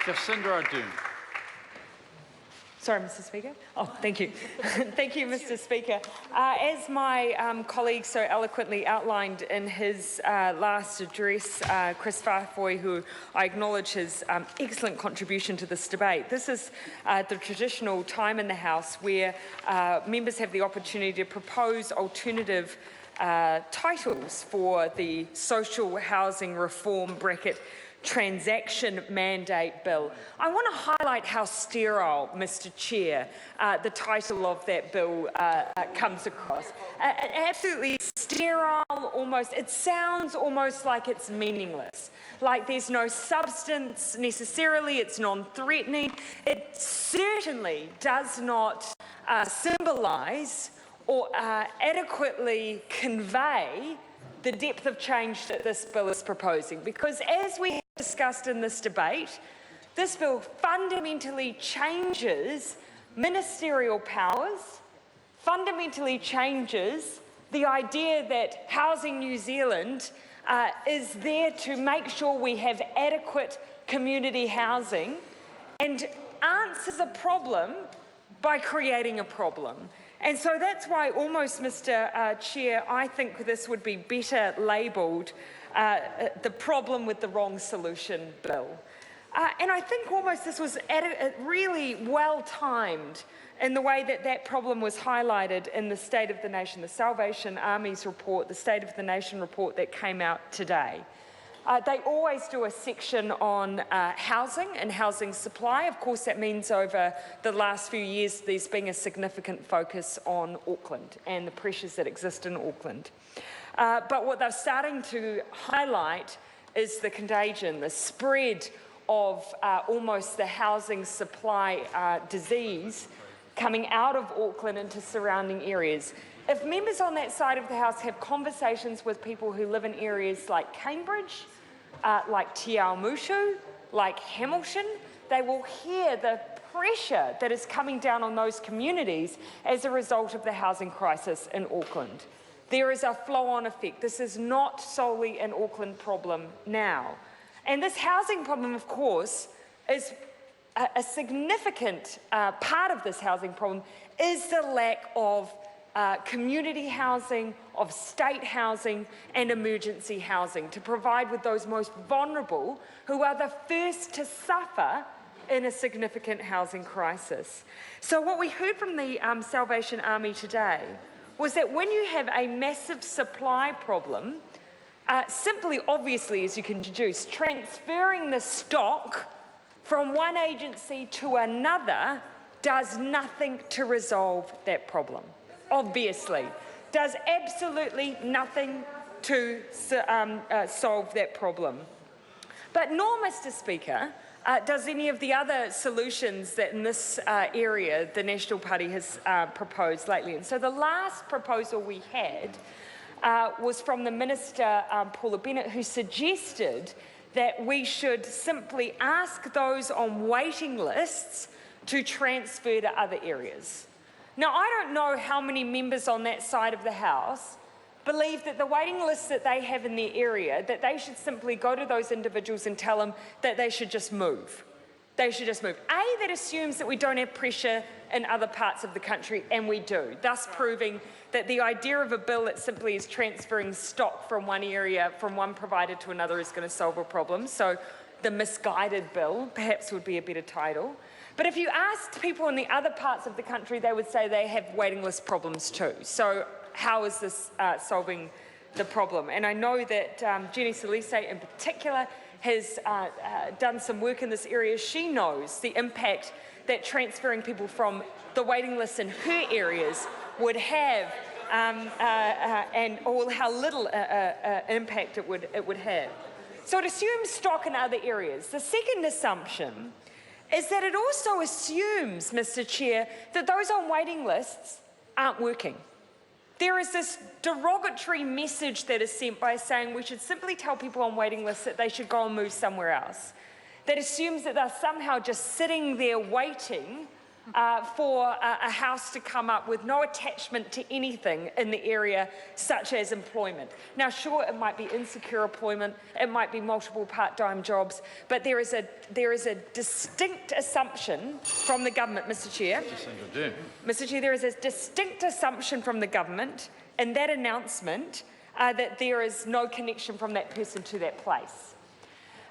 Jacinda Ardern. Sorry, Mr. Speaker. Oh, thank you. Thank you, Mr. Speaker. As my colleague so eloquently outlined in his last address, Chris Farfoy, who I acknowledge his excellent contribution to this debate, this is the traditional time in the House where members have the opportunity to propose alternative titles for the social housing reform transaction mandate bill. I want to highlight how sterile, Mr. Chair, the title of that bill comes across. Absolutely sterile, almost. It sounds almost like it's meaningless, like there's no substance necessarily, it's non-threatening. It certainly does not symbolise or adequately convey the depth of change that this bill is proposing, because as we have discussed in this debate, this bill fundamentally changes ministerial powers, fundamentally changes the idea that Housing New Zealand is there to make sure we have adequate community housing, and answers a problem by creating a problem. And so that's why almost, Mr. Chair, I think this would be better labelled the problem with the wrong solution bill. And I think almost this was really well timed in the way that that problem was highlighted in the State of the Nation, the Salvation Army's report, the State of the Nation report that came out today. They always do a section on housing and housing supply. Of course, that means over the last few years there's been a significant focus on Auckland and the pressures that exist in Auckland. But what they're starting to highlight is the contagion, the spread of almost the housing supply disease coming out of Auckland into surrounding areas. If members on that side of the House have conversations with people who live in areas like Cambridge, like Te Awamushu, like Hamilton, they will hear the pressure that is coming down on those communities as a result of the housing crisis in Auckland. There is a flow-on effect. This is not solely an Auckland problem now. And this housing problem, of course, is a significant part of this housing problem is the lack of community housing, of state housing and emergency housing to provide with those most vulnerable who are the first to suffer in a significant housing crisis. So what we heard from the Salvation Army today was that when you have a massive supply problem, simply, obviously, as you can deduce, transferring the stock from one agency to another does nothing to resolve that problem. Obviously, does absolutely nothing to solve that problem. But nor, Mr. Speaker, does any of the other solutions that in this area the National Party has proposed lately. And so the last proposal we had was from the Minister, Paula Bennett, who suggested that we should simply ask those on waiting lists to transfer to other areas. Now, I don't know how many members on that side of the House believe that the waiting lists that they have in their area, that they should simply go to those individuals and tell them that they should just move. They should just move. A, that assumes that we don't have pressure in other parts of the country, and we do, thus proving that the idea of a bill that simply is transferring stock from one area, from one provider to another is going to solve a problem. So the misguided bill perhaps would be a better title. But if you asked people in the other parts of the country, they would say they have waiting list problems too. So how is this solving the problem? And I know that Jenny Salise in particular has done some work in this area. She knows the impact that transferring people from the waiting lists in her areas would have and or how little impact it would have. So it assumes stock in other areas. The second assumption is that it also assumes, Mr. Chair, that those on waiting lists aren't working. There is this derogatory message that is sent by saying we should simply tell people on waiting lists that they should go and move somewhere else. That assumes that they're somehow just sitting there waiting for a house to come up with no attachment to anything in the area, such as employment. Now, sure, it might be insecure employment, it might be multiple part-time jobs, but there is a distinct assumption from the government, Mr. Chair. Mr. Chair, there is a distinct assumption from the government in that announcement that there is no connection from that person to that place.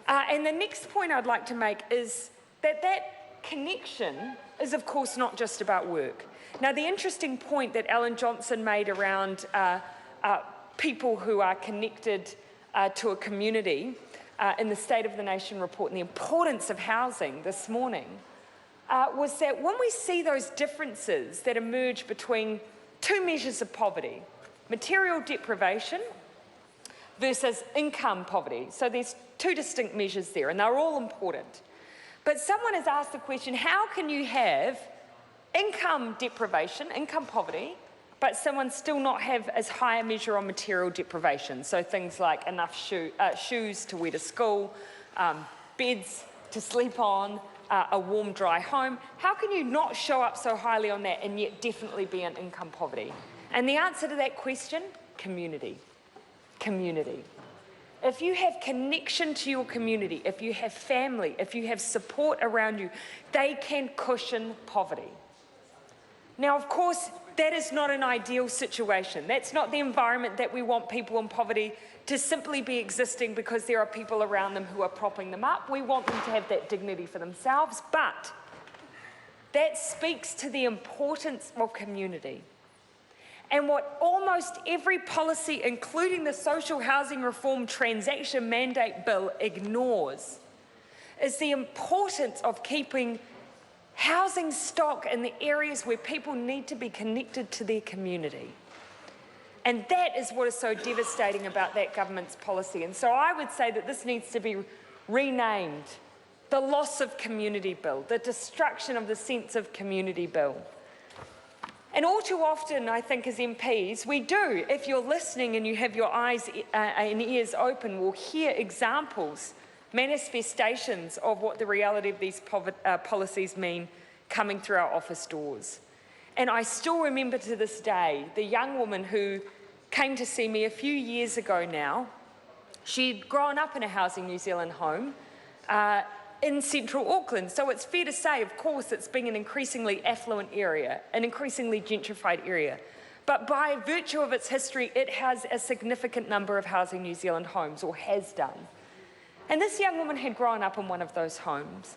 And the next point I'd like to make is that connection is, of course, not just about work. Now, the interesting point that Alan Johnson made around people who are connected to a community in the State of the Nation report and the importance of housing this morning was that when we see those differences that emerge between two measures of poverty, material deprivation versus income poverty, so there's two distinct measures there, and they're all important. But someone has asked the question, how can you have income deprivation, income poverty, but someone still not have as high a measure on material deprivation? So things like enough shoes to wear to school, beds to sleep on, a warm, dry home. How can you not show up so highly on that and yet definitely be in income poverty? And the answer to that question, community. Community. If you have connection to your community, if you have family, if you have support around you, they can cushion poverty. Now, of course, that is not an ideal situation. That's not the environment that we want people in poverty to simply be existing because there are people around them who are propping them up. We want them to have that dignity for themselves, but that speaks to the importance of community. And what almost every policy, including the Social Housing Reform Transaction Mandate Bill, ignores is the importance of keeping housing stock in the areas where people need to be connected to their community. And that is what is so devastating about that government's policy. And so I would say that this needs to be renamed the Loss of Community Bill, the Destruction of the Sense of Community Bill. And all too often, I think, as MPs, we do, if you're listening and you have your eyes and ears open, will hear examples, manifestations of what the reality of these policies mean coming through our office doors. And I still remember to this day the young woman who came to see me a few years ago now. She'd grown up in a Housing New Zealand home in central Auckland. So it's fair to say, of course, it's been an increasingly affluent area, an increasingly gentrified area. But by virtue of its history, it has a significant number of Housing New Zealand homes, or has done. And this young woman had grown up in one of those homes.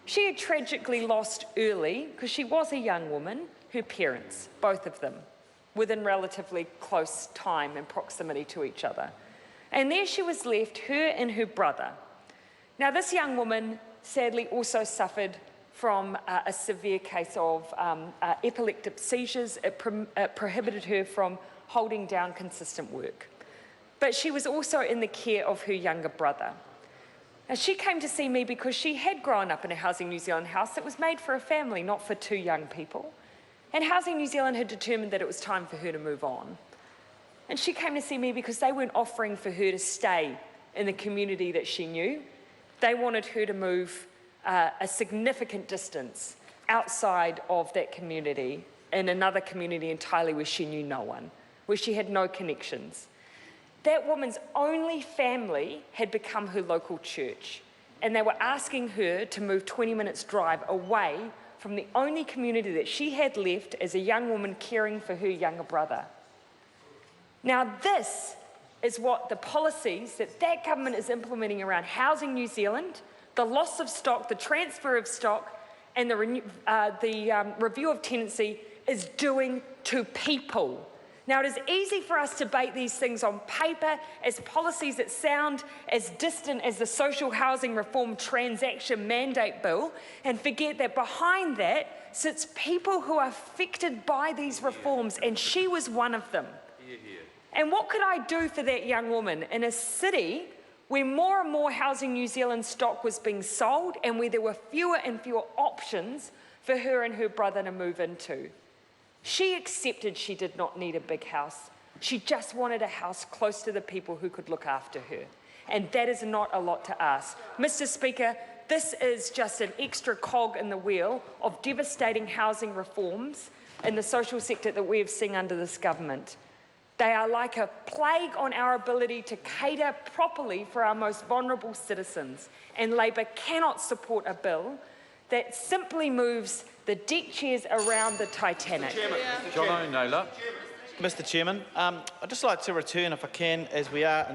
She had tragically lost early, because she was a young woman, her parents, both of them, within relatively close time and proximity to each other. And there she was left, her and her brother. Now, this young woman sadly also suffered from a severe case of epileptic seizures. It prohibited her from holding down consistent work. But she was also in the care of her younger brother. Now, she came to see me because she had grown up in a Housing New Zealand house that was made for a family, not for two young people. And Housing New Zealand had determined that it was time for her to move on. And she came to see me because they weren't offering for her to stay in the community that she knew. They wanted her to move a significant distance outside of that community, in another community entirely where she knew no one, where she had no connections. That woman's only family had become her local church, and they were asking her to move 20 minutes drive away from the only community that she had left as a young woman caring for her younger brother. Now, this is what the policies that government is implementing around Housing New Zealand, the loss of stock, the transfer of stock, and the review of tenancy is doing to people. Now, it is easy for us to debate these things on paper as policies that sound as distant as the Social Housing Reform Transaction Mandate Bill, and forget that behind that sits people who are affected by these reforms, and she was one of them. And what could I do for that young woman in a city where more and more Housing New Zealand stock was being sold and where there were fewer and fewer options for her and her brother to move into? She accepted she did not need a big house. She just wanted a house close to the people who could look after her. And that is not a lot to ask. Mr. Speaker, this is just an extra cog in the wheel of devastating housing reforms in the social sector that we have seen under this government. They are like a plague on our ability to cater properly for our most vulnerable citizens, and Labor cannot support a bill that simply moves the deck chairs around the Titanic. John O'Naylor. Mr. Chairman, I'd just like to return, if I can, as we are in